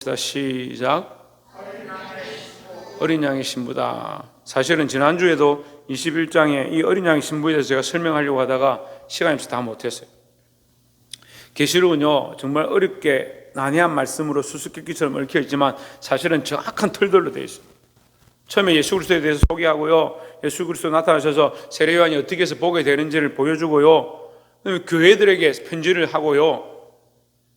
읽어봅시다. 시작. 어린 양의 신부다. 사실은 지난주에도 21장에 이 어린 양의 신부에 대해서 제가 설명하려고 하다가 시간이 없어서 다 못했어요. 계시록은요 정말 어렵게 난해한 말씀으로 수수께끼처럼 얽혀 있지만 사실은 정확한 틀들로 되어 있어요. 처음에 예수 그리스도에 대해서 소개하고요, 예수 그리스도 나타나셔서 세례 요한이 어떻게 해서 보게 되는지를 보여주고요, 그다음에 교회들에게 편지를 하고요,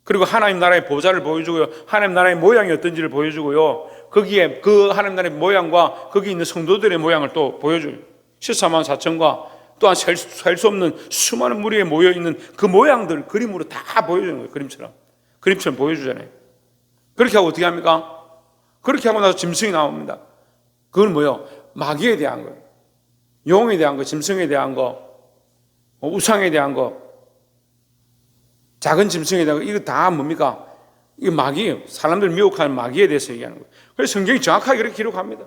그리고 하나님 나라의 보좌를 보여주고요, 하나님 나라의 모양이 어떤지를 보여주고요, 거기에 그 하나님 나라의 모양과 거기 있는 성도들의 모양을 또 보여줘요. 14만 4천과 또한 셀 수 없는 수많은 무리에 모여있는 그 모양들 그림으로 다 보여주는 거예요. 그림처럼 보여주잖아요. 그렇게 하고 어떻게 합니까? 그렇게 하고 나서 짐승이 나옵니다. 그건 뭐예요? 마귀에 대한 거예요. 용에 대한 거, 짐승에 대한 거, 우상에 대한 거, 작은 짐승에 대한 거, 이거 다 뭡니까? 이거 마귀예요. 사람들 미혹하는 마귀에 대해서 얘기하는 거예요. 그래서 성경이 정확하게 그렇게 기록합니다.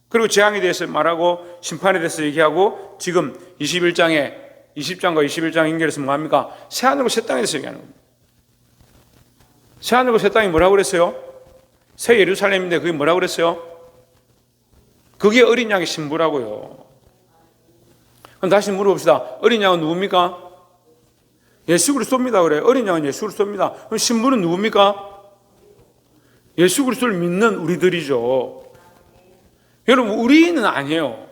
그리고 재앙에 대해서 말하고 심판에 대해서 얘기하고 지금 21장에 20장과 21장 연결해서 뭐합니까? 새하늘과 새 땅에 대해서 얘기하는 겁니다. 새하늘과 새 땅이 뭐라고 그랬어요? 새 예루살렘인데 그게 뭐라고 그랬어요? 그게 어린 양의 신부라고요. 그럼 다시 물어봅시다. 어린 양은 누굽니까? 예수 그리스도입니다. 그래. 어린 양은 예수 그리스도입니다. 그럼 신부는 누굽니까? 예수 그리스도를 믿는 우리들이죠. 여러분, 우리는 아니에요.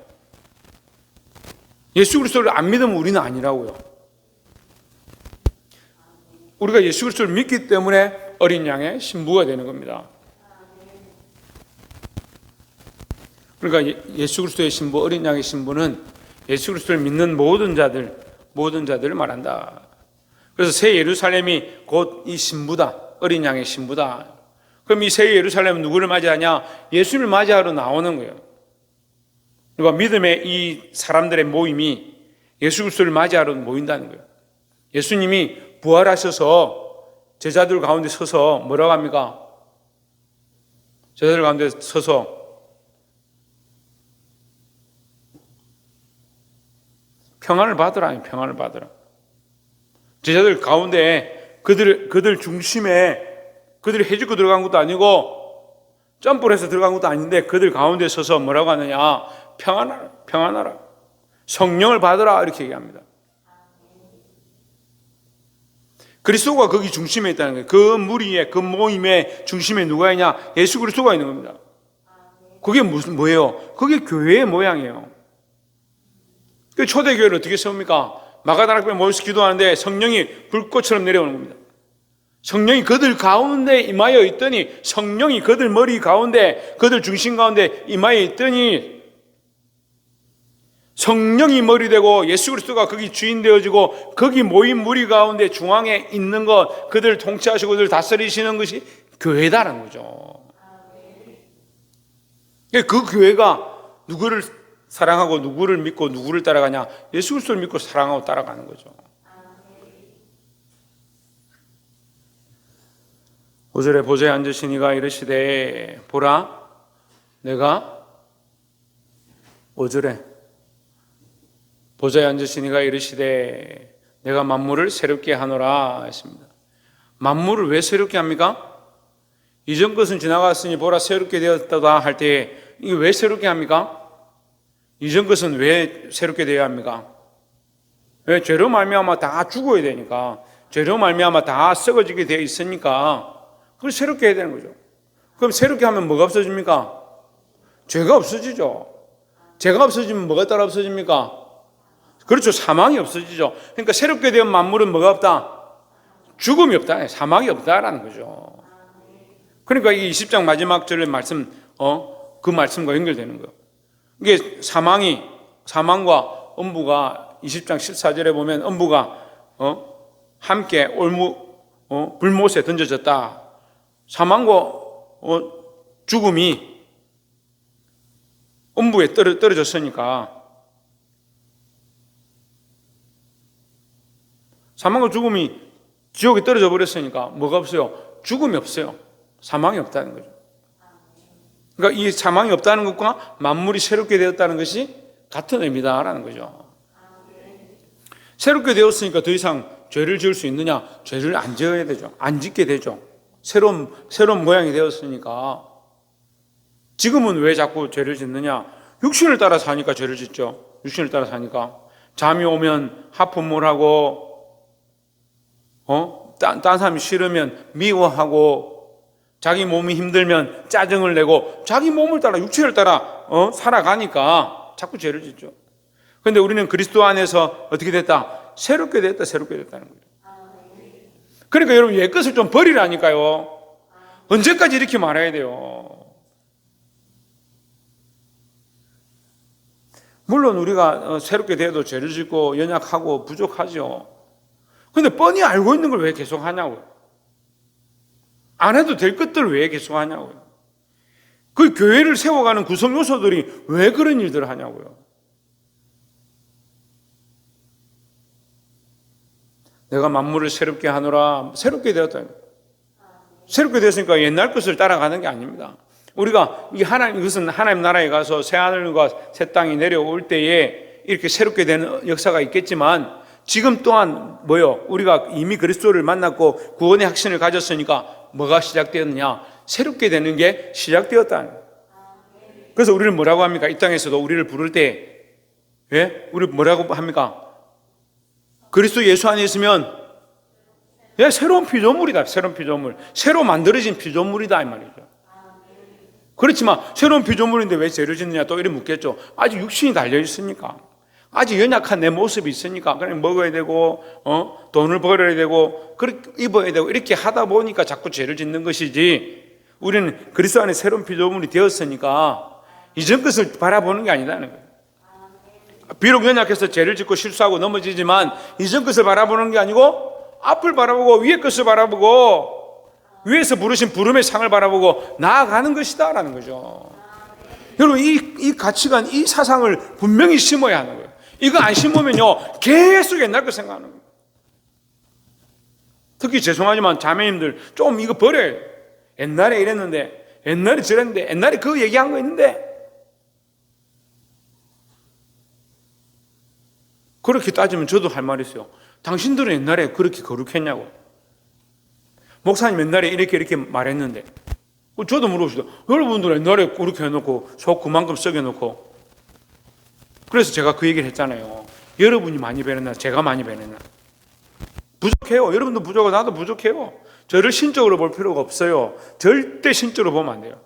예수 그리스도를 안 믿으면 우리는 아니라고요. 우리가 예수 그리스도를 믿기 때문에 어린 양의 신부가 되는 겁니다. 그러니까 예수 그리스도의 신부, 어린 양의 신부는 예수 그리스도를 믿는 모든 자들을 말한다. 그래서 새 예루살렘이 곧 이 신부다. 어린 양의 신부다. 그럼 이 새 예루살렘은 누구를 맞이하냐? 예수를 맞이하러 나오는 거예요. 그러니까 믿음의 이 사람들의 모임이 예수 그리스도를 맞이하러 모인다는 거예요. 예수님이 부활하셔서 제자들 가운데 서서 뭐라고 합니까? 제자들 가운데 서서 평안을 받으라. 평안을 받으라. 제자들 가운데 그들 중심에 그들이 해집고 들어간 것도 아니고 점프를 해서 들어간 것도 아닌데 그들 가운데 서서 뭐라고 하느냐? 평안하라. 평안하라. 성령을 받으라. 이렇게 얘기합니다. 그리스도가 거기 중심에 있다는 거예요. 그 무리의 그 모임의 중심에 누가 있냐? 예수 그리스도가 있는 겁니다. 그게 뭐예요? 그게 교회의 모양이에요. 그 초대교회를 어떻게 세웁니까? 마가다락방에 모여서 기도하는데 성령이 불꽃처럼 내려오는 겁니다. 성령이 그들 가운데 임하여 있더니, 성령이 그들 머리 가운데, 그들 중심 가운데 임하여 있더니 성령이 머리 되고 예수 그리스도가 거기 주인 되어지고 거기 모인 무리 가운데 중앙에 있는 것, 그들을 통치하시고 그들을 다스리시는 것이 교회다라는 거죠. 그 교회가 누구를 사랑하고 누구를 믿고 누구를 따라가냐? 예수 그리스도를 믿고 사랑하고 따라가는 거죠. 5절에 보좌에 앉으신 이가 이르시되 보라 내가 5절에 보좌에 앉으신 이가 이르시되 내가 만물을 새롭게 하노라 했습니다. 만물을 왜 새롭게 합니까? 이전 것은 지나갔으니 보라 새롭게 되었다 할 때 이게 왜 새롭게 합니까? 이전 것은 왜 새롭게 되어야 합니까? 왜? 죄로 말미암아 다 죽어야 되니까, 죄로 말미암아 다 썩어지게 되어 있으니까 그걸 새롭게 해야 되는 거죠. 그럼 새롭게 하면 뭐가 없어집니까? 죄가 없어지죠. 죄가 없어지면 뭐가 따라 없어집니까? 그렇죠. 사망이 없어지죠. 그러니까 새롭게 된 만물은 뭐가 없다? 죽음이 없다. 사망이 없다라는 거죠. 그러니까 이 20장 마지막 절의 말씀, 그 말씀과 연결되는 거예요. 이게 사망과 음부가 20장 14절에 보면 음부가 함께 불못에 던져졌다. 사망과 죽음이 음부에 떨어졌으니까, 사망과 죽음이 지옥에 떨어져 버렸으니까 뭐가 없어요? 죽음이 없어요. 사망이 없다는 거죠. 그러니까 이 사망이 없다는 것과 만물이 새롭게 되었다는 것이 같은 의미다라는 거죠. 새롭게 되었으니까 더 이상 죄를 지을 수 있느냐? 죄를 안 지어야 되죠. 안 짓게 되죠. 새로운 모양이 되었으니까. 지금은 왜 자꾸 죄를 짓느냐? 육신을 따라 사니까 죄를 짓죠. 육신을 따라 사니까. 잠이 오면 하품물하고, 딴 사람이 싫으면 미워하고, 자기 몸이 힘들면 짜증을 내고, 자기 몸을 따라, 육체를 따라, 살아가니까 자꾸 죄를 짓죠. 그런데 우리는 그리스도 안에서 어떻게 됐다? 새롭게 됐다는 거예요. 그러니까 여러분, 옛것을 좀 버리라니까요. 언제까지 이렇게 말해야 돼요? 물론 우리가 새롭게 돼도 죄를 짓고 연약하고 부족하죠. 그런데 뻔히 알고 있는 걸 왜 계속 하냐고요. 안 해도 될 것들을 왜 계속 하냐고요. 그 교회를 세워가는 구성 요소들이 왜 그런 일들을 하냐고요. 내가 만물을 새롭게 하노라. 새롭게 되었다. 새롭게 됐으니까 옛날 것을 따라가는 게 아닙니다. 우리가 이것은 하나님 나라에 가서 새 하늘과 새 땅이 내려올 때에 이렇게 새롭게 되는 역사가 있겠지만, 지금 또한 우리가 이미 그리스도를 만났고 구원의 확신을 가졌으니까 뭐가 시작되었느냐? 새롭게 되는 게 시작되었다. 그래서 우리를 뭐라고 합니까? 이 땅에서도 우리를 부를 때, 우리 뭐라고 합니까? 그리스도 예수 안에 있으면 새로운 피조물이다. 새로운 피조물. 새로 만들어진 피조물이다 이 말이죠. 그렇지만 새로운 피조물인데 왜 죄를 짓느냐 또 이렇게 묻겠죠. 아직 육신이 달려 있으니까, 아직 연약한 내 모습이 있으니까 그냥 먹어야 되고 돈을 벌어야 되고 그렇게 입어야 되고 이렇게 하다 보니까 자꾸 죄를 짓는 것이지, 우리는 그리스도 안에 새로운 피조물이 되었으니까 이전 것을 바라보는 게 아니다는 거예요. 비록 연약해서 죄를 짓고 실수하고 넘어지지만 이전 것을 바라보는 게 아니고 앞을 바라보고 위의 것을 바라보고 위에서 부르신 부름의 상을 바라보고 나아가는 것이다라는 거죠. 여러분, 이 가치관, 이 사상을 분명히 심어야 하는 거예요. 이거 안 심으면요 계속 옛날 거 생각하는 거예요. 특히 죄송하지만 자매님들 좀 이거 버려야 돼요. 옛날에 이랬는데, 옛날에 저랬는데, 옛날에 그 얘기한 거 있는데, 그렇게 따지면 저도 할 말이 있어요. 당신들은 옛날에 그렇게 거룩했냐고. 목사님 옛날에 이렇게 말했는데, 저도 물어보시죠. 여러분들 옛날에 그렇게 해놓고 속 그만큼 썩여놓고. 그래서 제가 그 얘기를 했잖아요. 여러분이 많이 배웠나 제가 많이 배웠나. 부족해요. 여러분도 부족하고 나도 부족해요. 저를 신적으로 볼 필요가 없어요. 절대 신적으로 보면 안 돼요.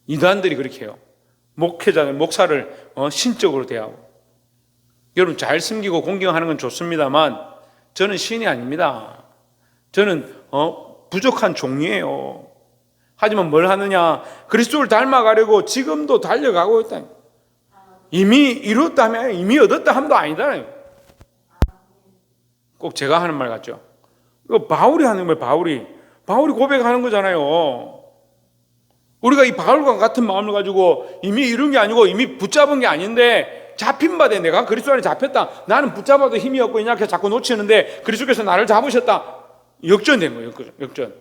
이단들이 그렇게 해요. 목회자들, 목사를 신적으로 대하고. 여러분 잘 섬기고 공경하는 건 좋습니다만 저는 신이 아닙니다. 저는 부족한 종이에요. 하지만 뭘 하느냐? 그리스도를 닮아가려고 지금도 달려가고 있다. 이미 이뤘다면 이미 얻었다 함도 아니잖아요. 꼭 제가 하는 말 같죠? 이거 바울이 하는 거예요. 바울이 고백하는 거잖아요. 우리가 이 바울과 같은 마음을 가지고 이미 이룬 게 아니고 이미 붙잡은 게 아닌데, 잡힌 바 돼. 내가 그리스도 안에 잡혔다. 나는 붙잡아도 힘이 없고 이렇게 자꾸 놓치는데 그리스도께서 나를 잡으셨다. 역전된 거예요. 역전.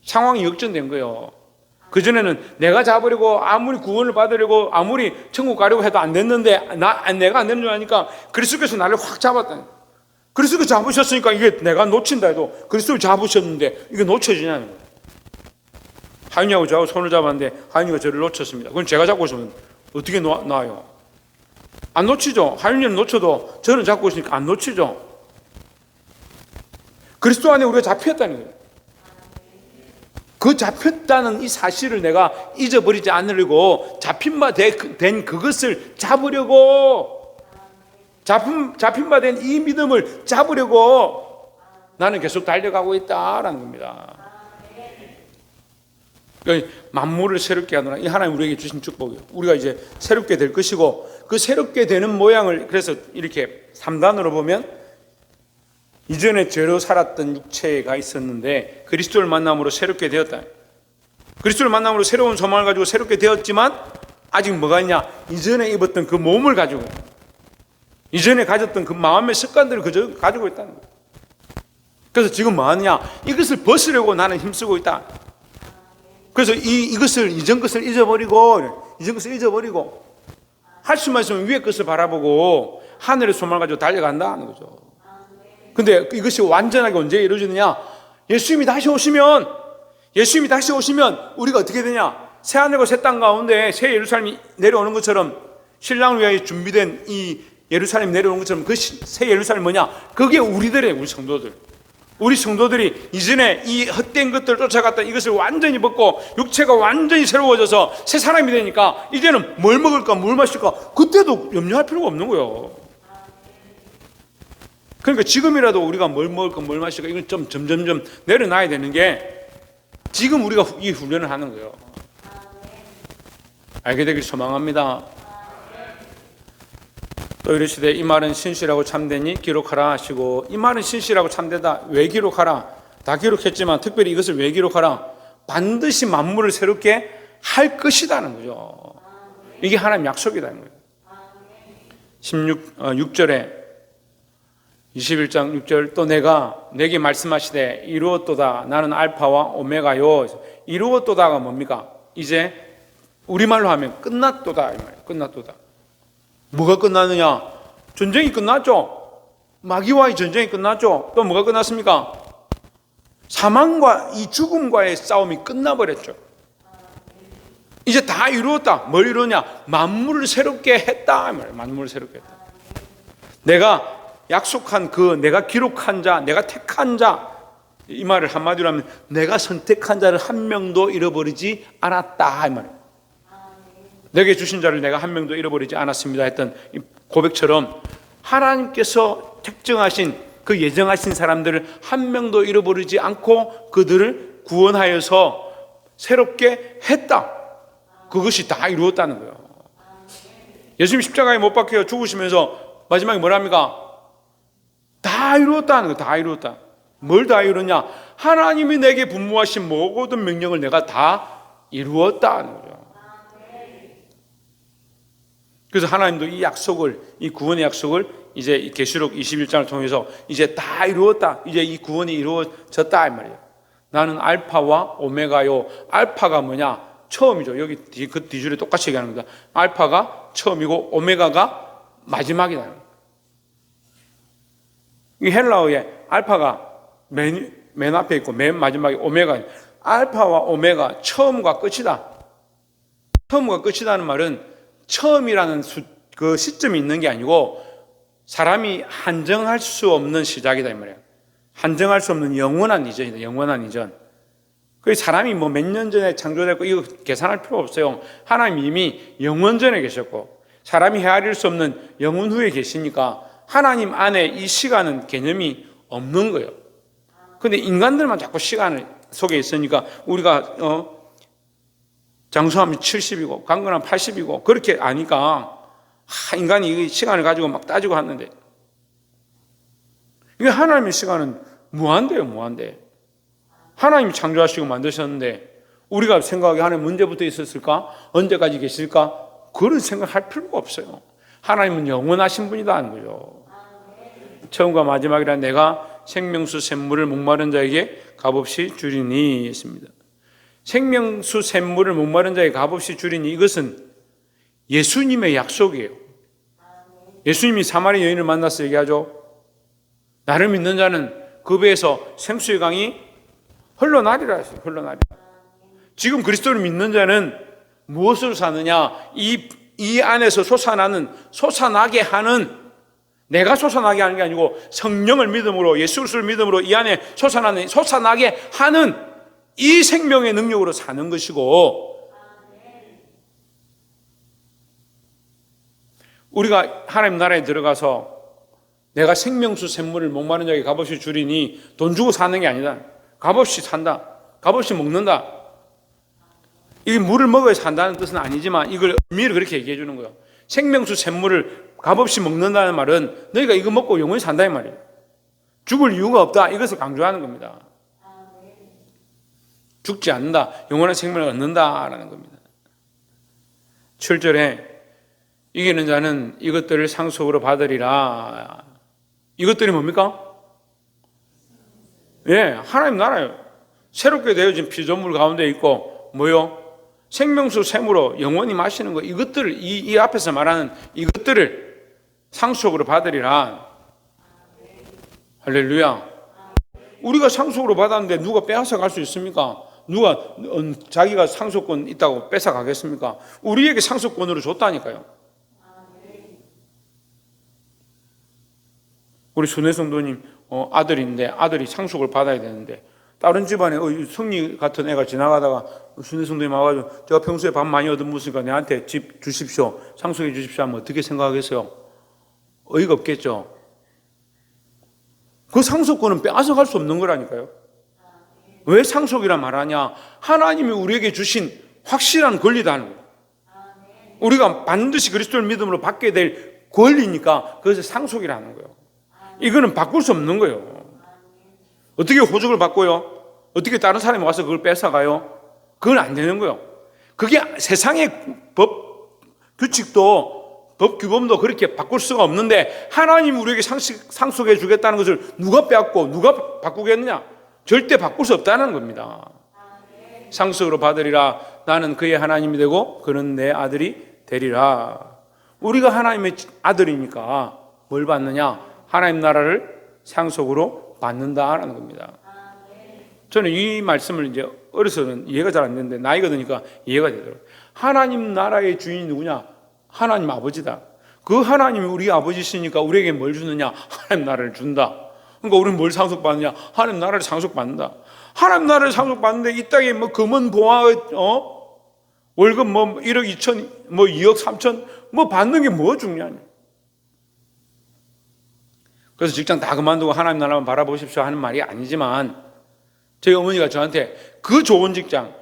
상황이 역전된 거예요. 그전에는 내가 잡으려고 아무리 구원을 받으려고 아무리 천국 가려고 해도 안 됐는데, 내가 안 되는 줄 아니까 그리스도께서 나를 확 잡았다. 그리스도께서 잡으셨으니까 이게 내가 놓친다 해도 그리스도를 잡으셨는데 이게 놓쳐지냐는 거예요. 하윤이하고 저하고 손을 잡았는데 하윤이가 저를 놓쳤습니다. 그럼 제가 잡고 있으면 어떻게 놔요? 안 놓치죠. 하윤이는 놓쳐도 저는 잡고 있으니까 안 놓치죠. 그리스도 안에 우리가 잡혔다는 거예요. 그 잡혔다는 이 사실을 내가 잊어버리지 않으려고, 잡힌 바 된 그것을 잡으려고, 잡힌 바 된 이 믿음을 잡으려고 나는 계속 달려가고 있다라는 겁니다. 그러니까 만물을 새롭게 하노라. 이 하나님 우리에게 주신 축복이에요. 우리가 이제 새롭게 될 것이고, 그 새롭게 되는 모양을 그래서 이렇게 3단으로 보면, 이전에 죄로 살았던 육체가 있었는데 그리스도를 만남으로 새롭게 되었다. 그리스도를 만남으로 새로운 소망을 가지고 새롭게 되었지만 아직 뭐가 있냐? 이전에 입었던 그 몸을 가지고, 이전에 가졌던 그 마음의 습관들을 그저 가지고 있다는 거예요. 그래서 지금 뭐 하느냐? 이것을 벗으려고 나는 힘쓰고 있다. 그래서 이전 것을 잊어버리고 할 수만 있으면 위의 것을 바라보고 하늘의 소망을 가지고 달려간다는 거죠. 근데 이것이 완전하게 언제 이루어지느냐? 예수님이 다시 오시면 우리가 어떻게 되냐? 새하늘과 새 땅 가운데 새 예루살렘이 내려오는 것처럼, 신랑을 위하여 준비된 이 예루살렘이 내려오는 것처럼, 그 새 예루살렘 뭐냐? 그게 우리들의, 우리 성도들이 이전에 이 헛된 것들을 쫓아갔던 이것을 완전히 벗고 육체가 완전히 새로워져서 새 사람이 되니까 이제는 뭘 먹을까 뭘 마실까 그때도 염려할 필요가 없는 거예요. 그러니까 지금이라도 우리가 뭘 먹을까 뭘 마실까 이걸 좀 점점점 내려놔야 되는 게, 지금 우리가 이 훈련을 하는 거예요. 알게 되길 소망합니다. 또 이르시되 이 말은 신실하고 참되니 기록하라 하시고, 이 말은 신실하고 참되다. 왜 기록하라? 다 기록했지만 특별히 이것을 왜 기록하라? 반드시 만물을 새롭게 할 것이다는 거죠. 이게 하나님의 약속이라는 거예요. 6절에 21장 6절, 또 내가 내게 말씀하시되 이루었도다. 나는 알파와 오메가요. 이루었도다가 뭡니까? 이제 우리말로 하면 끝났도다 이 말이에요. 끝났도다. 뭐가 끝났느냐? 전쟁이 끝났죠. 마귀와의 전쟁이 끝났죠. 또 뭐가 끝났습니까? 사망과 이 죽음과의 싸움이 끝나버렸죠. 이제 다 이루었다. 뭘 이루냐? 만물을 새롭게 했다. 만물을 새롭게 했다. 내가 약속한 내가 기록한 자, 내가 택한 자, 이 말을 한마디로 하면 내가 선택한 자를 한 명도 잃어버리지 않았다 이 말이에요. 내게 주신 자를 내가 한 명도 잃어버리지 않았습니다 했던 이 고백처럼, 하나님께서 택정하신 그 예정하신 사람들을 한 명도 잃어버리지 않고 그들을 구원하여서 새롭게 했다. 그것이 다 이루었다는 거예요. 예수님 십자가에 못 박혀 죽으시면서 마지막에 뭐랍니까? 다 이루었다는 거예요. 다 이루었다. 뭘 다 이루었냐? 하나님이 내게 분부하신 모든 명령을 내가 다 이루었다는 거죠. 그래서 하나님도 이 약속을, 이 구원의 약속을 이제 이 계시록 21장을 통해서 이제 다 이루었다. 이제 이 구원이 이루어졌다 이 말이에요. 나는 알파와 오메가요. 알파가 뭐냐? 처음이죠. 여기 그 뒤줄에 똑같이 얘기하는 겁니다. 알파가 처음이고 오메가가 마지막이다. 이 헬라어에 알파가 맨 앞에 있고 맨 마지막에 오메가. 알파와 오메가, 처음과 끝이다. 처음과 끝이다는 말은 처음이라는 그 시점이 있는 게 아니고 사람이 한정할 수 없는 시작이다 이 말이에요. 한정할 수 없는 영원한 이전이다. 영원한 이전. 그 사람이 뭐 몇 년 전에 창조됐고 이거 계산할 필요 없어요. 하나님 이미 영원 전에 계셨고 사람이 헤아릴 수 없는 영원 후에 계시니까 하나님 안에 이 시간은 개념이 없는 거예요. 근데 인간들만 자꾸 시간을 속에 있으니까 우리가 장수하면 70이고 강건하면 80이고 그렇게 아니까 인간이 시간을 가지고 막 따지고 하는데, 이게 하나님의 시간은 무한대요. 무한대. 하나님이 창조하시고 만드셨는데 우리가 생각하기에 하나님 언제부터 있었을까? 언제까지 계실까? 그런 생각할 필요가 없어요. 하나님은 영원하신 분이다 하는 거죠. 처음과 마지막이라 내가 생명수 샘물을 목마른 자에게 값없이 주리니 했습니다. 생명수 샘물을 목마른 자에게 값없이 주리니, 이것은 예수님의 약속이에요. 예수님이 사마리 여인을 만나서 얘기하죠. 나를 믿는 자는 그 배에서 생수의 강이 흘러나리라 했어요. 흘러나리라. 지금 그리스도를 믿는 자는 무엇으로 사느냐? 이 안에서 솟아나게 하는, 내가 솟아나게 하는 게 아니고 성령을 믿음으로, 예수 그리스도를 믿음으로 이 안에 솟아나게 하는 이 생명의 능력으로 사는 것이고, 우리가 하나님 나라에 들어가서 내가 생명수 샘물을 목마른 자에게 값없이 주리니 돈 주고 사는 게 아니다. 값없이 산다. 값없이 먹는다. 이게 물을 먹어야 산다는 뜻은 아니지만 이걸 의미를 그렇게 얘기해 주는 거예요. 생명수 샘물을 값없이 먹는다는 말은 너희가 이거 먹고 영원히 산다 이 말이에요. 죽을 이유가 없다. 이것을 강조하는 겁니다. 죽지 않는다. 영원한 생명을 얻는다라는 겁니다. 7절에 이기는 자는 이것들을 상속으로 받으리라. 이것들이 뭡니까? 예, 하나님 나라예요. 새롭게 되어진 피조물 가운데 있고 뭐요? 생명수 샘으로 영원히 마시는 거. 이것들을 이 앞에서 말하는 이것들을 상속으로 받으리라. 할렐루야. 우리가 상속으로 받았는데 누가 빼앗아 갈 수 있습니까? 누가 자기가 상속권 있다고 뺏어 가겠습니까? 우리에게 상속권으로 줬다니까요. 우리 순회 성도님 아들인데 아들이 상속을 받아야 되는데 다른 집안에 성리 같은 애가 지나가다가 순회 성도님 와가지고 제가 평소에 밥 많이 얻어먹으니까 내한테 집 주십시오, 상속해 주십시오 하면 어떻게 생각하겠어요? 어이가 없겠죠. 그 상속권은 빼앗아갈 수 없는 거라니까요. 왜 상속이라 말하냐? 하나님이 우리에게 주신 확실한 권리다는 거예요. 우리가 반드시 그리스도를 믿음으로 받게 될 권리니까 그것을 상속이라는 거예요. 이거는 바꿀 수 없는 거예요. 어떻게 호적을 바꿔요? 어떻게 다른 사람이 와서 그걸 뺏어가요? 그건 안 되는 거예요. 그게 세상의 법 규칙도 법 규범도 그렇게 바꿀 수가 없는데 하나님이 우리에게 상속해 주겠다는 것을 누가 빼앗고 누가 바꾸겠느냐? 절대 바꿀 수 없다는 겁니다. 상속으로 받으리라. 나는 그의 하나님이 되고 그는 내 아들이 되리라. 우리가 하나님의 아들이니까 뭘 받느냐? 하나님 나라를 상속으로 받는다라는 겁니다. 저는 이 말씀을 이제 어려서는 이해가 잘 안 되는데 나이가 드니까 이해가 되더라고요. 하나님 나라의 주인이 누구냐? 하나님 아버지다. 그 하나님이 우리 아버지시니까 우리에게 뭘 주느냐? 하나님 나라를 준다. 그러니까 우리는 뭘 상속받느냐? 하나님 나라를 상속받는다. 하나님 나라를 상속받는데 이 땅에 뭐 금은 보화, 월급 뭐 1억 2천, 뭐 2억 3천, 뭐 받는 게 뭐 중요하냐? 그래서 직장 다 그만두고 하나님 나라만 바라보십시오 하는 말이 아니지만 저희 어머니가 저한테 그 좋은 직장,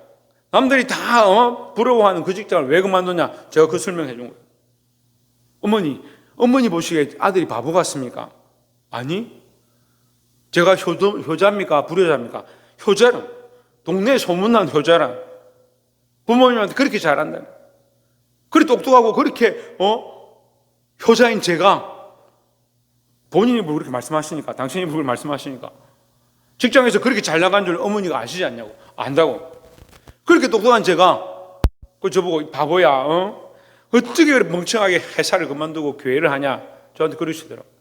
남들이 다 부러워하는 그 직장을 왜 그만뒀냐? 제가 그 설명해 준 거예요. 어머니 보시기에 아들이 바보 같습니까? 아니, 제가 효자입니까? 불효자입니까? 효자라. 동네에 소문난 효자라. 부모님한테 그렇게 잘한다. 그렇게 똑똑하고 그렇게 효자인 제가 본인이 뭐 그렇게 말씀하시니까, 당신이 그걸 말씀하시니까 직장에서 그렇게 잘 나간 줄 어머니가 아시지 않냐고. 안다고. 그렇게 똑똑한 제가 저보고 바보야, 어떻게 그렇게 멍청하게 회사를 그만두고 교회를 하냐 저한테 그러시더라고요.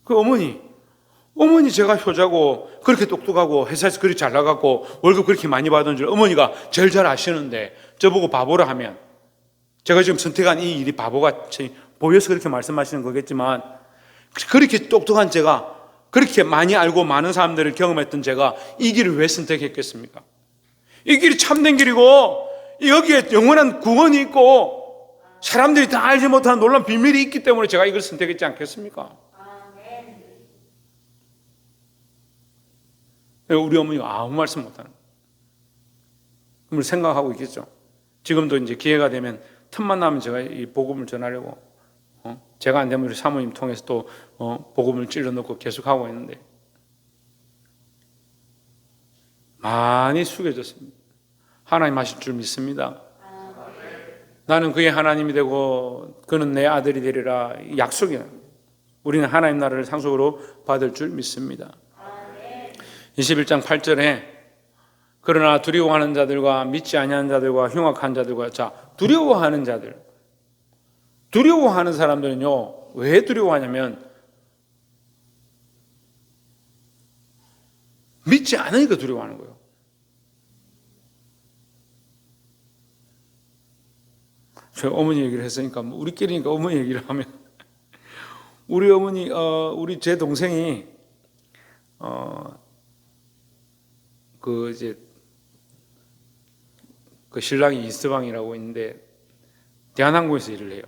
그 어머니 제가 효자고 그렇게 똑똑하고 회사에서 그렇게 잘 나가고 월급 그렇게 많이 받은 줄 어머니가 제일 잘 아시는데 저보고 바보라 하면 제가 지금 선택한 이 일이 바보같이 보여서 그렇게 말씀하시는 거겠지만 그렇게 똑똑한 제가 그렇게 많이 알고 많은 사람들을 경험했던 제가 이 길을 왜 선택했겠습니까? 이 길이 참된 길이고 여기에 영원한 구원이 있고 사람들이 다 알지 못하는 놀라운 비밀이 있기 때문에 제가 이걸 선택했지 않겠습니까? 우리 어머니가 아무 말씀 못하는 그걸 생각하고 있겠죠. 지금도 이제 기회가 되면 틈만 나면 제가 이 복음을 전하려고 제가 안 되면 우리 사모님 통해서 또 복음을 찔러 넣고 계속 하고 있는데 많이 숙여졌습니다. 하나님 하실 줄 믿습니다. 나는 그의 하나님이 되고 그는 내 아들이 되리라. 약속이에요. 우리는 하나님 나라를 상속으로 받을 줄 믿습니다. 21장 8절에 그러나 두려워하는 자들과 믿지 아니하는 자들과 흉악한 자들과 두려워하는 자들, 두려워하는 사람들은요 왜 두려워하냐면 믿지 않으니까 두려워하는 거예요. 제가 어머니 얘기를 했으니까 우리끼리니까 어머니 얘기를 하면 우리 어머니 우리 제 동생이 그 신랑이 이스방이라고 있는데 대한항공에서 일을 해요.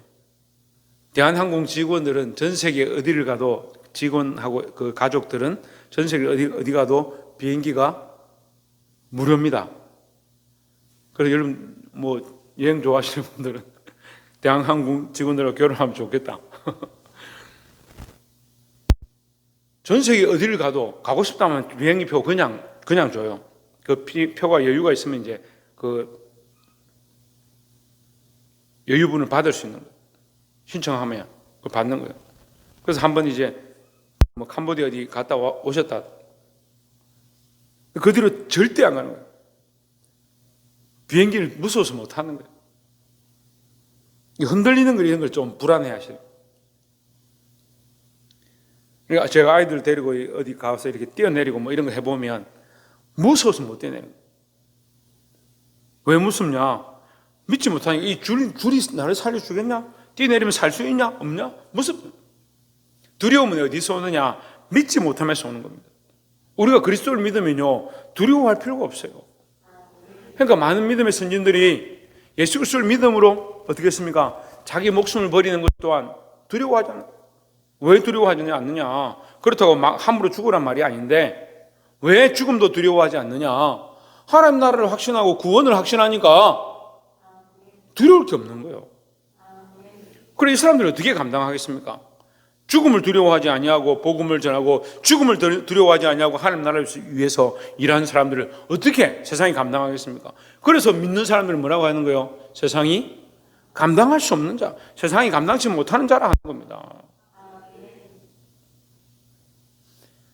대한항공 직원들은 전 세계 어디를 가도 직원하고 그 가족들은 전 세계 어디 가도 비행기가 무료입니다. 그래서 여러분 뭐 여행 좋아하시는 분들은 대한항공 직원들하고 결혼하면 좋겠다. 전 세계 어디를 가도 가고 싶다면 비행기표 그냥 줘요. 그 표가 여유가 있으면 이제 그 여유분을 받을 수 있는 거예요. 신청하면 그걸 받는 거예요. 그래서 한번 이제 뭐 캄보디아 어디 갔다 오셨다. 그 뒤로 절대 안 가는 거예요. 비행기를 무서워서 못 타는 거예요. 흔들리는 걸 이런 걸 좀 불안해 하시요. 그러니까 제가 아이들 데리고 어디 가서 이렇게 뛰어내리고 뭐 이런 거 해보면 무서워서 못 뛰어내려. 왜 무섭냐? 믿지 못하니까. 이 줄이 나를 살려주겠냐? 뛰어내리면 살 수 있냐? 없냐? 무섭다. 두려움은 어디서 오느냐? 믿지 못하면서 오는 겁니다. 우리가 그리스도를 믿으면요, 두려워할 필요가 없어요. 그러니까 많은 믿음의 선진들이 예수 그리스도를 믿음으로 어떻게 했습니까? 자기 목숨을 버리는 것 또한 두려워하잖아요. 왜 두려워하지 않느냐? 그렇다고 막 함부로 죽으란 말이 아닌데 왜 죽음도 두려워하지 않느냐? 하나님 나라를 확신하고 구원을 확신하니까 두려울 게 없는 거예요. 그래 이 사람들이 어떻게 감당하겠습니까? 죽음을 두려워하지 아니하고 복음을 전하고 죽음을 두려워하지 아니하고 하나님 나라를 위해서 일하는 사람들을 어떻게 세상이 감당하겠습니까? 그래서 믿는 사람들은 뭐라고 하는 거예요? 세상이 감당할 수 없는 자, 세상이 감당치 못하는 자라 하는 겁니다.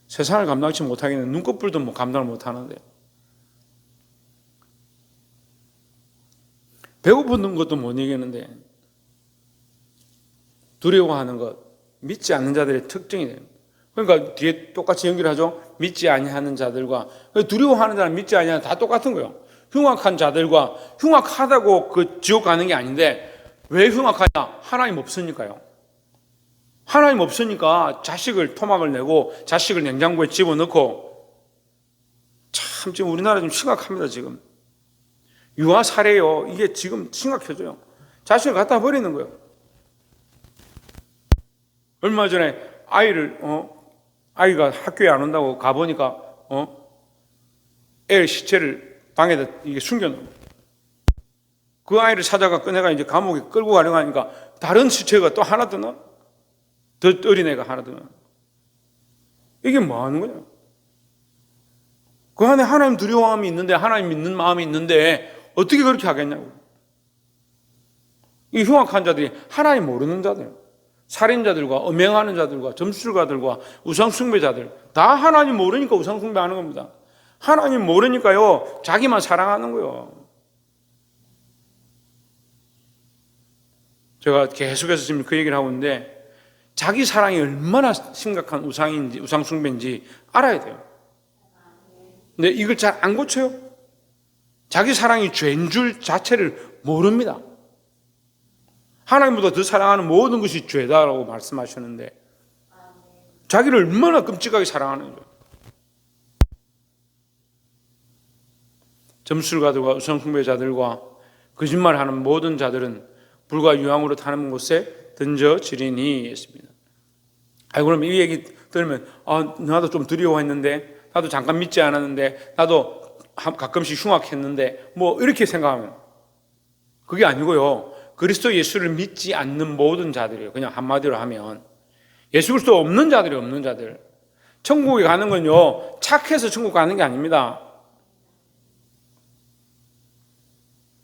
세상을 감당치 못하기는 눈꺼풀도 뭐 감당을 못하는데, 배고픈 것도 못 이기는데 두려워하는 것, 믿지 않는 자들의 특징이 됩니다. 그러니까 뒤에 똑같이 연결하죠. 믿지 아니하는 자들과 두려워하는 자는 믿지 아니하는 다 똑같은 거예요. 흉악한 자들과 흉악하다고 그 지옥 가는 게 아닌데 왜 흉악하냐? 하나님 없으니까요. 하나님 없으니까 자식을 토막을 내고 자식을 냉장고에 집어넣고, 참 지금 우리나라 좀 심각합니다. 지금 유아 살해요. 이게 지금 심각해져요. 자식을 갖다 버리는 거예요. 얼마 전에 아이가 학교에 안 온다고 가보니까 애 시체를 방에다 이게 숨겨놓은 거예요. 그 아이를 찾아가 꺼내가 이제 감옥에 끌고 가려고 하니까 다른 시체가 또 하나 더 나와. 더 어린애가 하나 더 나와. 이게 뭐 하는 거냐? 그 안에 하나님 두려움이 있는데, 하나님 믿는 마음이 있는데 어떻게 그렇게 하겠냐고. 이 흉악한 자들이 하나님 모르는 자들, 살인자들과 음행하는 자들과 점술가들과 우상숭배자들, 다 하나님 모르니까 우상숭배하는 겁니다. 하나님 모르니까요, 자기만 사랑하는 거예요. 제가 계속해서 지금 그 얘기를 하고 있는데, 자기 사랑이 얼마나 심각한 우상인지, 우상숭배인지 알아야 돼요. 근데 이걸 잘 안 고쳐요. 자기 사랑이 죄인 줄 자체를 모릅니다. 하나님보다 더 사랑하는 모든 것이 죄다라고 말씀하셨는데 자기를 얼마나 끔찍하게 사랑하는지. 점술가들과 우상숭배자들과 거짓말하는 모든 자들은 불과 유황으로 타는 곳에 던져지리니 했습니다. 그럼 이 얘기 들으면 나도 좀 두려워했는데, 나도 잠깐 믿지 않았는데, 나도 가끔씩 흉악했는데 뭐 이렇게 생각하면 그게 아니고요. 그리스도 예수를 믿지 않는 모든 자들이에요. 그냥 한마디로 하면 예수 그리스도 없는 자들이 없는 자들. 천국에 가는 건요, 착해서 천국 가는 게 아닙니다.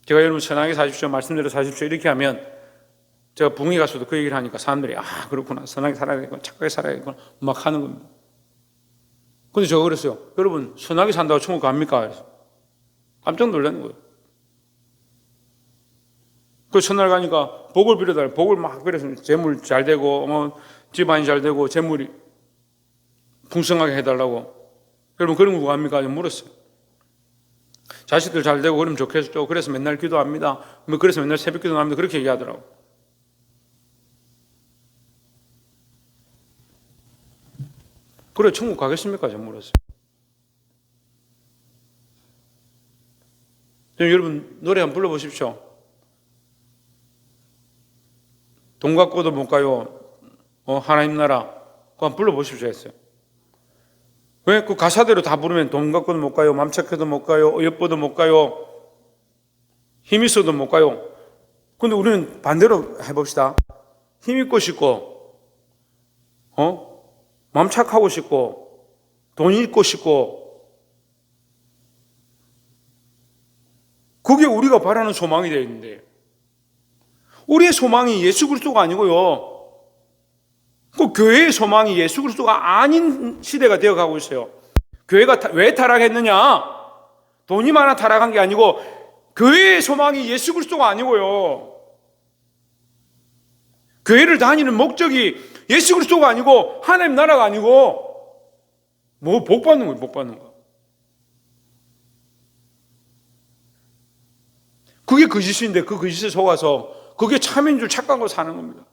제가 여러분 선하게 사십시오, 말씀대로 사십시오 이렇게 하면, 제가 붕이 가서도 그 얘기를 하니까 사람들이 그렇구나, 선하게 살아야겠구나, 착하게 살아야겠구나 막 하는 겁니다. 근데 제가 그랬어요. 여러분 선하게 산다고 천국 갑니까? 그래서 깜짝 놀라는 거예요. 그 첫날 가니까 복을 빌어달라고, 복을 막 빌어서 재물 잘 되고 집안이 잘 되고 재물이 풍성하게 해달라고. 여러분 그런 거 구합니까? 물었어요. 자식들 잘 되고 그러면 좋겠죠. 그래서 맨날 기도합니다. 그래서 맨날 새벽 기도합니다. 그렇게 얘기하더라고. 그래 천국 가겠습니까? 제가 물었어요. 여러분 노래 한번 불러보십시오. 돈 갖고도 못 가요. 하나님 나라. 그거 한번 불러보십시오 했어요. 왜? 그 가사대로 다 부르면 돈 갖고도 못 가요, 맘 착해도 못 가요, 예뻐도 못 가요, 힘 있어도 못 가요. 근데 우리는 반대로 해봅시다. 힘 있고 싶고, 맘 착하고 싶고, 돈 있고 싶고, 그게 우리가 바라는 소망이 되어 있는데, 우리의 소망이 예수 그리스도가 아니고요, 그 교회의 소망이 예수 그리스도가 아닌 시대가 되어가고 있어요. 교회가 왜 타락했느냐? 돈이 많아 타락한 게 아니고 교회의 소망이 예수 그리스도가 아니고요, 교회를 다니는 목적이 예수 그리스도가 아니고 하나님 나라가 아니고 뭐 복 받는 거예요. 복 받는 거. 그게 거짓인데 그 거짓에 속아서 그게 참인 줄 착각하고 사는 겁니다.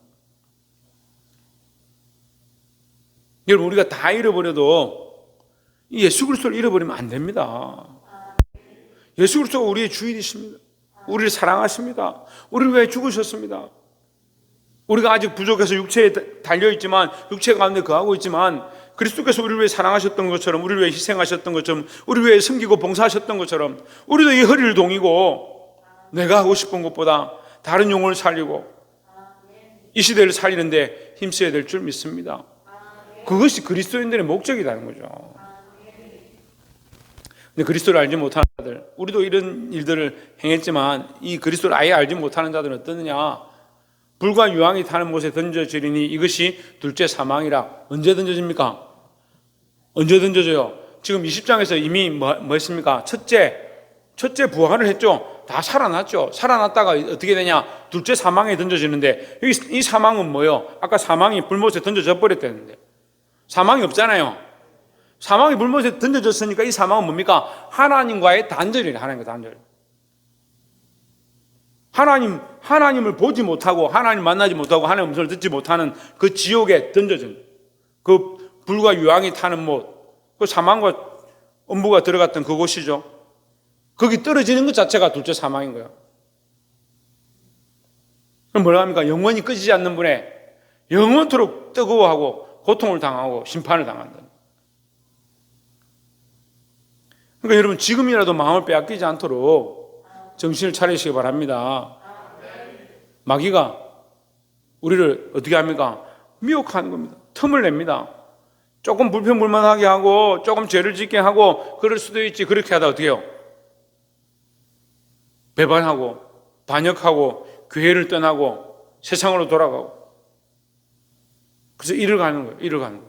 여러분, 우리가 다 잃어버려도 예수 그리스도를 잃어버리면 안 됩니다. 예수 그리스도가 우리의 주인이십니다. 우리를 사랑하십니다. 우리를 위해 죽으셨습니다. 우리가 아직 부족해서 육체에 달려있지만, 육체 가운데 거하고 있지만, 그리스도께서 우리를 위해 사랑하셨던 것처럼, 우리를 위해 희생하셨던 것처럼, 우리를 위해 섬기고 봉사하셨던 것처럼 우리도 이 허리를 동이고 내가 하고 싶은 것보다 다른 영혼을 살리고 이 시대를 살리는데 힘써야 될 줄 믿습니다. 그것이 그리스도인들의 목적이라는 거죠. 근데 그리스도를 알지 못하는 자들, 우리도 이런 일들을 행했지만 이 그리스도를 아예 알지 못하는 자들은 어떠느냐? 불과 유황이 타는 못에 던져지리니 이것이 둘째 사망이라. 언제 던져집니까? 언제 던져져요? 지금 20장에서 이미 뭐 했습니까? 첫째 부활을 했죠. 다 살아났죠. 살아났다가 어떻게 되냐? 둘째 사망에 던져지는데 여기 이 사망은 뭐예요? 아까 사망이 불못에 던져져 버렸다는데 사망이 없잖아요. 사망이 불못에 던져졌으니까 이 사망은 뭡니까? 하나님과의 단절이에요. 하나님과 단절. 하나님을 보지 못하고 하나님 만나지 못하고 하나님 음성을 듣지 못하는 그 지옥에 던져진 그 불과 유황이 타는 못, 그 사망과 음부가 들어갔던 그곳이죠. 거기 떨어지는 것 자체가 둘째 사망인 거예요. 그럼 뭐라 합니까? 영원히 꺼지지 않는 분에 영원토록 뜨거워하고 고통을 당하고 심판을 당한다. 그러니까 여러분, 지금이라도 마음을 빼앗기지 않도록 정신을 차리시기 바랍니다. 마귀가 우리를 어떻게 합니까? 미혹하는 겁니다. 틈을 냅니다. 조금 불평불만하게 하고 조금 죄를 짓게 하고 그럴 수도 있지. 그렇게 하다 어떻게 해요? 배반하고 반역하고 교회를 떠나고 세상으로 돌아가고. 그래서 일을 가는 거예요. 일을 가는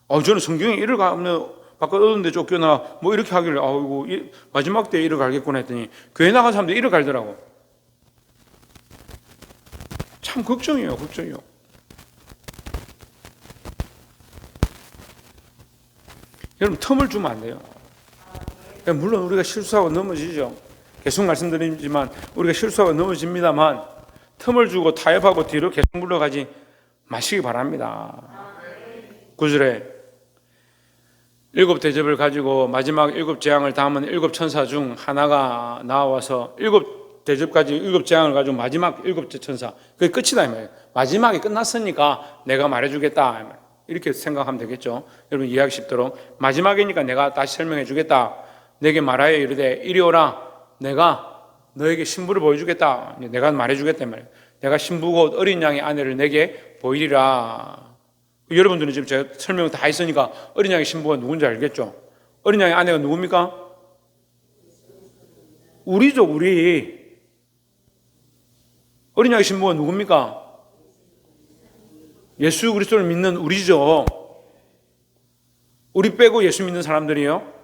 거예요. 저는 성경에 일을 가면 바깥 어두운데 쫓겨나 뭐 이렇게 하길래 아이고 마지막 때에 일을 갈겠구나 했더니 교회 나간 사람들 일을 갈더라고. 참 걱정이에요. 걱정이요. 여러분, 틈을 주면 안 돼요. 물론 우리가 실수하고 넘어지죠. 계속 말씀드리지만 우리가 실수하고 넘어집니다만 틈을 주고 타협하고 뒤로 계속 물러가지 마시기 바랍니다. 9절에 7 대접을 가지고 마지막 7 재앙을 담은 7 천사 중 하나가 나와서 7 대접까지 7 재앙을 가지고 마지막 7째 천사, 그게 끝이다 이 말이에요. 마지막이 끝났으니까 내가 말해주겠다 이렇게 생각하면 되겠죠. 여러분, 이해하기 쉽도록 마지막이니까 내가 다시 설명해 주겠다. 내게 말하여 이르되 이리 오라. 내가 너에게 신부를 보여주겠다. 내가 말해주겠다 이 말이에요. 내가 신부고 어린 양의 아내를 내게 보이리라. 여러분들은 지금 제가 설명 다 했으니까 어린 양의 신부가 누군지 알겠죠? 어린 양의 아내가 누굽니까? 우리죠, 우리. 어린 양의 신부가 누굽니까? 예수 그리스도를 믿는 우리죠. 우리 빼고 예수 믿는 사람들이요?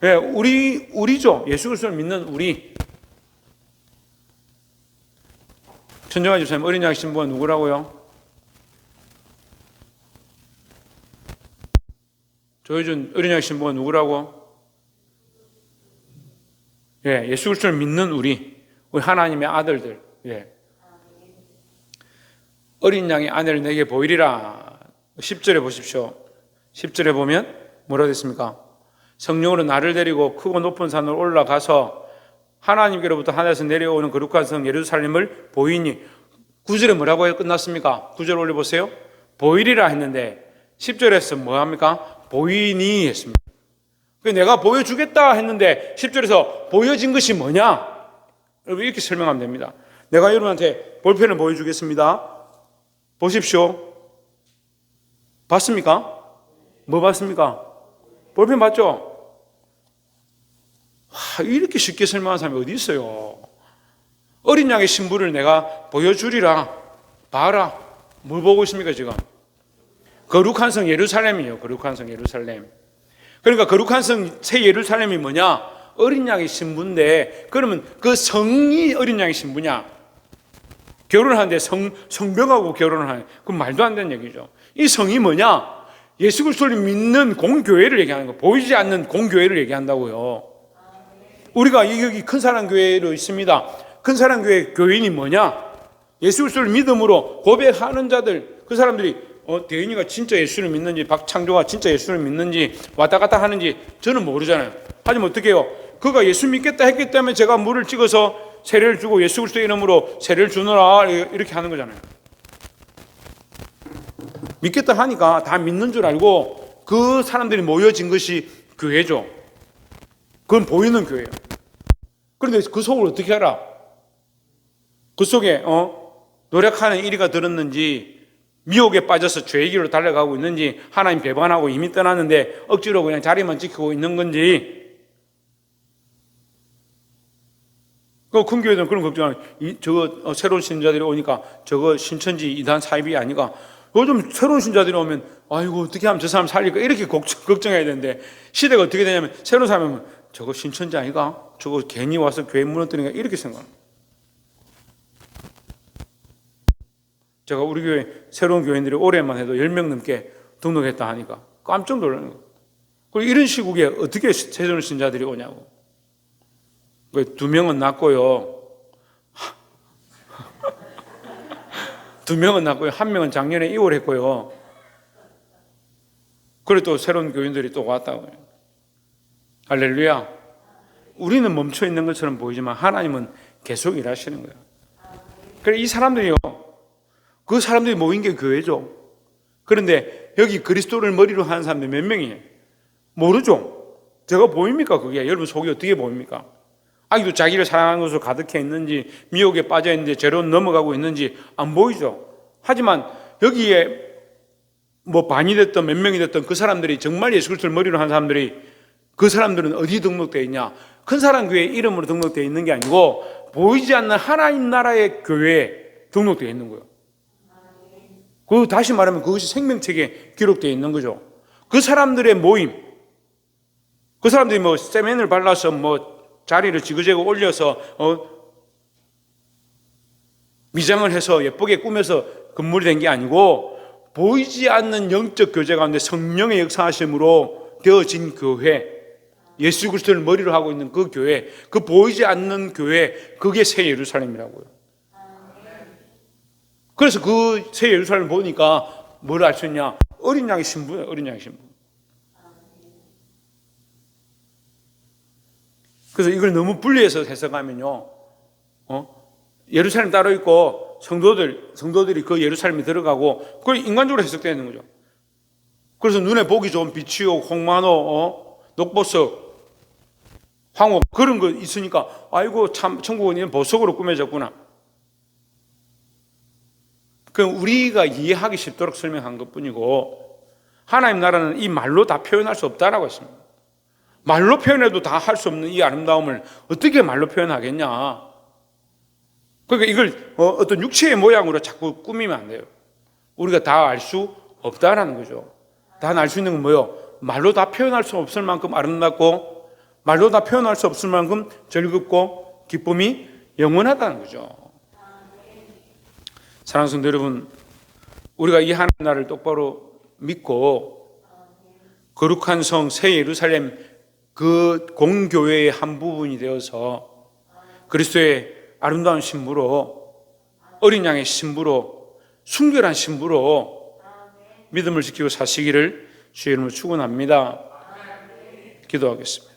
네, 우리죠. 예수 그리스도를 믿는 우리. 천정아 집사님, 어린 양의 신부가 누구라고요? 조효준 어린 양의 신부가 누구라고? 예, 예수 그리스도를 믿는 우리 하나님의 아들들. 예. 어린 양의 아내를 내게 보이리라. 10절에 보십시오. 10절에 보면 뭐라고 됐습니까? 성령으로 나를 데리고 크고 높은 산으로 올라가서 하나님께로부터 하늘에서 내려오는 거룩한 성 예루살렘을 보이니. 9절에 뭐라고 끝났습니까? 9절 올려보세요. 보이리라 했는데 10절에서 뭐 합니까? 보이니 했습니다. 내가 보여주겠다 했는데 10절에서 보여진 것이 뭐냐? 여러분, 이렇게 설명하면 됩니다. 내가 여러분한테 볼펜을 보여주겠습니다. 보십시오. 봤습니까? 뭐 봤습니까? 볼펜 봤죠? 이렇게 쉽게 설명하는 사람이 어디 있어요? 어린 양의 신부를 내가 보여주리라. 봐라. 뭘 보고 있습니까 지금? 거룩한 성 예루살렘이요. 거룩한 성 예루살렘. 그러니까 거룩한 성 새 예루살렘이 뭐냐? 어린 양의 신부인데, 그러면 그 성이 어린 양의 신부냐? 결혼하는데 성벽하고 결혼을 하는, 그건 말도 안 되는 얘기죠. 이 성이 뭐냐? 예수 그리스도를 믿는 공교회를 얘기하는 거, 보이지 않는 공교회를 얘기한다고요. 우리가 여기 큰사랑교회로 있습니다. 큰사랑교회 교인이 뭐냐? 예수 그리스도를 믿음으로 고백하는 자들, 그 사람들이 대인이가 진짜 예수를 믿는지, 박창조가 진짜 예수를 믿는지, 왔다 갔다 하는지 저는 모르잖아요. 하지만 어떻게 해요? 그가 예수 믿겠다 했기 때문에 제가 물을 찍어서 세례를 주고 예수 그리스도 이름으로 세례를 주노라 이렇게 하는 거잖아요. 믿겠다 하니까 다 믿는 줄 알고 그 사람들이 모여진 것이 교회죠. 그건 보이는 교회예요. 그런데 그 속을 어떻게 알아? 그 속에 노력하는 일이가 들었는지, 미혹에 빠져서 죄의 길로 달려가고 있는지, 하나님 배반하고 이미 떠났는데 억지로 그냥 자리만 지키고 있는 건지. 그 큰 교회들은 그런 걱정을, 저거 새로운 신자들이 오니까 저거 신천지 이단 사입이 아니가, 요즘 새로운 신자들이 오면 아이고 어떻게 하면 저 사람 살릴까 이렇게 걱정해야 되는데, 시대가 어떻게 되냐면 새로운 사람이 오면 저거 신천지 아니가? 저거 괜히 와서 교회 무너뜨리니까 이렇게 생각합니다. 제가 우리 교회 새로운 교인들이 올해만 해도 10명 넘게 등록했다 하니까 깜짝 놀라는 거예요. 그리고 이런 시국에 어떻게 새로운 신자들이 오냐고. 2명은 낳고요. 2명은 낳고요. 1명은 작년에 이월했고요. 그리고 또 새로운 교인들이 또 왔다고요. 할렐루야. 우리는 멈춰 있는 것처럼 보이지만 하나님은 계속 일하시는 거예요. 그래, 이 사람들이요, 그 사람들이 모인 게 교회죠. 그런데 여기 그리스도를 머리로 하는 사람들 몇 명이에요? 모르죠. 제가 보입니까? 그게 여러분 속이 어떻게 보입니까? 아직도 자기를 사랑하는 것으로 가득해 있는지, 미혹에 빠져 있는지, 죄로 넘어가고 있는지 안 보이죠. 하지만 여기에 뭐 반이 됐든 몇 명이 됐든 그 사람들이 정말 예수 그리스도를 머리로 한 사람들이, 그 사람들은 어디 등록되어 있냐? 큰사랑교회 이름으로 등록되어 있는 게 아니고 보이지 않는 하나님 나라의 교회에 등록되어 있는 거예요. 그 다시 말하면 그것이 생명책에 기록되어 있는 거죠. 그 사람들의 모임, 그 사람들이 뭐 세면을 발라서 뭐 자리를 지그재그 올려서 미장을 해서 예쁘게 꾸며서 건물이 된 게 아니고, 보이지 않는 영적 교제 가운데 성령의 역사하심으로 되어진 교회, 예수 그리스도를 머리로 하고 있는 그 교회, 그 보이지 않는 교회, 그게 새 예루살렘이라고요. 그래서 그 새 예루살렘을 보니까 뭘 알 수 있냐? 어린 양의 신부예요. 어린 양의 신부. 그래서 이걸 너무 분리해서 해석하면요, 예루살렘 따로 있고 성도들이 그 예루살렘에 들어가고, 그걸 인간적으로 해석되는 거죠. 그래서 눈에 보기 좋은 비치옥, 홍만호, 녹보석, 황홀 그런 거 있으니까 아이고 참 천국은 이런 보석으로 꾸며졌구나. 그럼 우리가 이해하기 쉽도록 설명한 것뿐이고, 하나님 나라는 이 말로 다 표현할 수 없다라고 했습니다. 말로 표현해도 다 할 수 없는 이 아름다움을 어떻게 말로 표현하겠냐. 그러니까 이걸 어떤 육체의 모양으로 자꾸 꾸미면 안 돼요. 우리가 다 알 수 없다라는 거죠. 다 알 수 있는 건 뭐예요? 말로 다 표현할 수 없을 만큼 아름답고, 말로 다 표현할 수 없을 만큼 즐겁고, 기쁨이 영원하다는 거죠. 사랑하는 성도 여러분, 우리가 이 하나님 나라를 똑바로 믿고 거룩한 성 새 예루살렘 그 공교회의 한 부분이 되어서 그리스도의 아름다운 신부로, 어린 양의 신부로, 순결한 신부로 믿음을 지키고 사시기를 주의 이름으로 축원합니다. 기도하겠습니다.